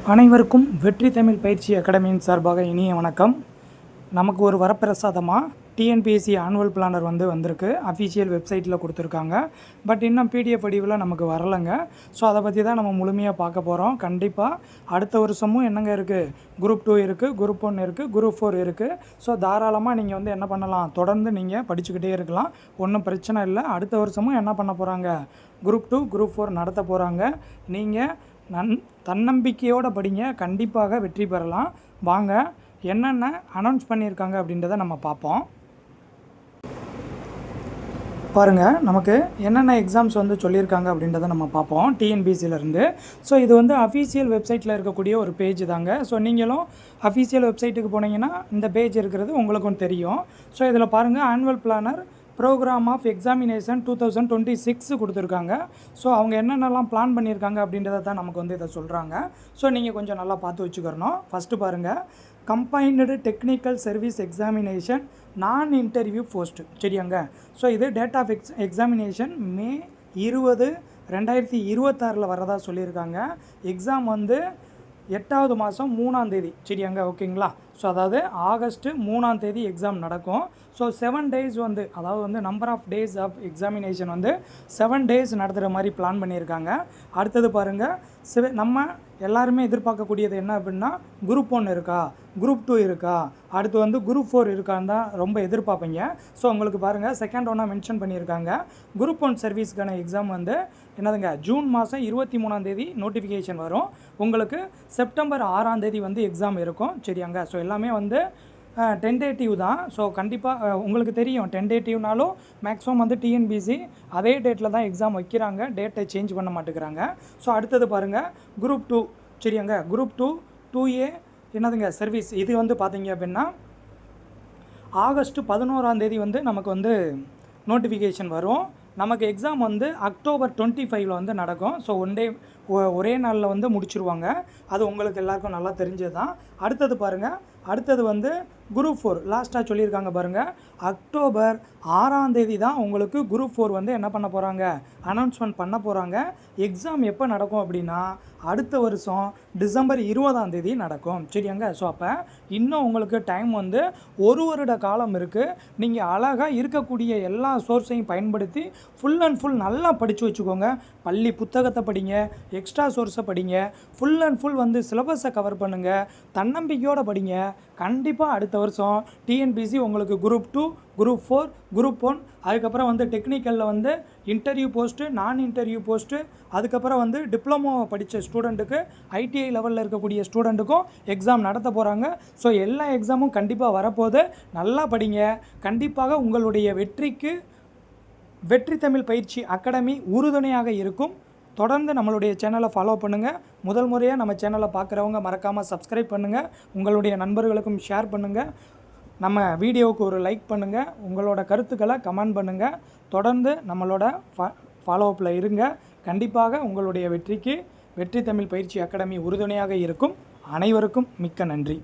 அனைவருக்கும் வெற்றி தமிழ் பயிற்சி அகாடமியின் சார்பாக இனிய வணக்கம். நமக்கு ஒரு வரப்பிரசாதமாக டிஎன்பிஎஸ்சி ஆனுவல் பிளானர் வந்திருக்கு. அஃபிஷியல் வெப்சைட்டில் கொடுத்துருக்காங்க. பட் இன்னும் பிடிஎஃப் வடிவில் நமக்கு வரலைங்க. ஸோ அதை பற்றி தான் நம்ம முழுமையாக பார்க்க போகிறோம். கண்டிப்பாக அடுத்த வருஷமும் என்னங்க இருக்குது, குரூப் 2 இருக்குது, குரூப் 1 இருக்குது, குரூப் 4 இருக்குது. ஸோ தாராளமாக நீங்கள் என்ன பண்ணலாம், தொடர்ந்து நீங்கள் படிச்சுக்கிட்டே இருக்கலாம். ஒன்றும் பிரச்சனை இல்லை. அடுத்த வருஷமும் என்ன பண்ண போகிறாங்க, குரூப் 2 குரூப் 4 நடத்த போகிறாங்க. நீங்கள் தன்னம்பிக்கையோடு படிங்க, கண்டிப்பாக வெற்றி பெறலாம். வாங்க என்னென்ன அனௌன்ஸ் பண்ணியிருக்காங்க அப்படின்றத நம்ம பார்ப்போம். பாருங்கள், நமக்கு என்னென்ன எக்ஸாம்ஸ் சொல்லியிருக்காங்க அப்படின்றத நம்ம பார்ப்போம் டிஎன்பிசியிலேருந்து. ஸோ இது அஃபீஷியல் வெப்சைட்டில் இருக்கக்கூடிய ஒரு பேஜ் தாங்க. ஸோ நீங்களும் அஃபீஷியல் வெப்சைட்டுக்கு போனீங்கன்னா இந்த பேஜ் இருக்கிறது உங்களுக்கும் தெரியும். ஸோ இதில் பாருங்கள், annual planner program of examination 2026 கொடுத்துருக்காங்க. ஸோ அவங்க என்னென்னலாம் பிளான் பண்ணியிருக்காங்க அப்படின்றத தான் நமக்கு இதை சொல்கிறாங்க. ஸோ நீங்கள் கொஞ்சம் நல்லா பார்த்து வச்சுக்கிறணும். ஃபஸ்ட்டு பாருங்கள், கம்பைன்டு டெக்னிக்கல் சர்வீஸ் எக்ஸாமினேஷன் நான் இன்டர்வியூ போஸ்ட்டு, சரியாங்க. ஸோ இது டேட் ஆஃப் எக்ஸாமினேஷன் May 20, 2026 வரதா சொல்லியிருக்காங்க. எக்ஸாம் 8வது மாதம் 3ஆம் தேதி, சரியாங்க, ஓகேங்களா. ஸோ அதாவது ஆகஸ்ட்டு 3ஆம் தேதி எக்ஸாம் நடக்கும். ஸோ 7 days அதாவது number of days of examination 7 days நடத்துகிற மாதிரி பிளான் பண்ணியிருக்காங்க. அடுத்தது பாருங்கள், நம்ம எல்லாருமே எதிர்பார்க்கக்கூடியது என்ன அப்படின்னா, குரூப் 1 இருக்கா, குரூப் 2 இருக்கா, அடுத்து குரூப் 4 இருக்கான்னு தான் ரொம்ப எதிர்பார்ப்பீங்க. ஸோ உங்களுக்கு பாருங்கள், செகண்ட் ஒன்றா மென்ஷன் பண்ணியிருக்காங்க. குரூப் 1 சர்வீஸ்க்கான எக்ஸாம் என்னதுங்க, ஜூன் மாதம் 23ஆம் தேதி நோட்டிஃபிகேஷன் வரும். உங்களுக்கு செப்டம்பர் 6ஆம் தேதி எக்ஸாம் இருக்கும், சரியாங்க. ஸோ எல்லாமே டென்டேட்டிவ் தான். ஸோ கண்டிப்பாக உங்களுக்கு தெரியும், டென்டேட்டிவ்னாலும் மேக்ஸிமம் டிஎன்பிசி அதே டேட்டில் தான் எக்ஸாம் வைக்கிறாங்க, டேட்டை சேஞ்ச் பண்ண மாட்டேங்கிறாங்க. ஸோ அடுத்தது பாருங்கள், குரூப் 2, சரியாங்க. குரூப் 2 2A என்னதுங்க சர்வீஸ், இது பார்த்தீங்க அப்படின்னா ஆகஸ்ட் 11ஆம் தேதி நமக்கு நோட்டிஃபிகேஷன் வரும். நமக்கு எக்ஸாம் அக்டோபர் 25 நடக்கும். ஸோ ஒரே நாளில் முடிச்சிருவாங்க. அது உங்களுக்கு எல்லாருக்கும் நல்லா தெரிஞ்சது தான். அடுத்தது பாருங்கள், அடுத்தது குரூப் 4 லாஸ்ட்டாக சொல்லியிருக்காங்க பாருங்கள், அக்டோபர் 6ஆம் தேதி தான் உங்களுக்கு குரூப் 4 என்ன பண்ண போகிறாங்க, அனௌன்ஸ்மெண்ட் பண்ண போகிறாங்க. எக்ஸாம் எப்போ நடக்கும் அப்படின்னா அடுத்த வருஷம் டிசம்பர் 20ஆம் தேதி நடக்கும், சரியாங்க. ஸோ அப்போ இன்னும் உங்களுக்கு டைம் 1 வருட காலம் இருக்குது. நீங்கள் அழகாக இருக்கக்கூடிய எல்லா சோர்ஸையும் பயன்படுத்தி ஃபுல் அண்ட் ஃபுல் நல்லா படித்து வச்சுக்கோங்க. பள்ளி புத்தகத்தை படிங்க, எக்ஸ்ட்ரா சோர்ஸை படிங்க, ஃபுல் அண்ட் ஃபுல் சிலபஸை கவர் பண்ணுங்கள், தன்னம்பிக்கையோடு படிங்க. கண்டிப்பாக அடுத்த வருஷம் டிஎன்பிசி உங்களுக்கு குரூப் 2, குரூப் 4, குரூப் 1, அதுக்கப்புறம் டெக்னிக்கலில் இன்டர்வியூ போஸ்ட்டு, நான் இன்டர்வியூ போஸ்ட்டு, அதுக்கப்புறம் டிப்ளமோ படித்த ஸ்டூடெண்ட்டுக்கு, ஐடிஐ லெவலில் இருக்கக்கூடிய ஸ்டூடெண்ட்டுக்கும் எக்ஸாம் நடத்த போகிறாங்க. ஸோ எல்லா எக்ஸாமும் கண்டிப்பாக வரப்போகுது. நல்லா படிங்க. கண்டிப்பாக உங்களுடைய வெற்றிக்கு வெற்றி தமிழ் பயிற்சி அகாடமி உறுதுணையாக இருக்கும். தொடர்ந்து நம்மளுடைய சேனலை ஃபாலோ பண்ணுங்கள். முதல் முறையாக நம்ம சேனலை பார்க்குறவங்க மறக்காமல் சப்ஸ்கிரைப் பண்ணுங்கள். உங்களுடைய நண்பர்களுக்கும் ஷேர் பண்ணுங்கள். நம்ம வீடியோவுக்கு ஒரு லைக் பண்ணுங்கள். உங்களோட கருத்துக்களை கமெண்ட் பண்ணுங்கள். தொடர்ந்து நம்மளோட ஃபாலோஅப்பில் இருங்க. கண்டிப்பாக உங்களுடைய வெற்றிக்கு வெற்றி தமிழ் பயிற்சி அகாடமி உறுதுணையாக இருக்கும். அனைவருக்கும் மிக்க நன்றி.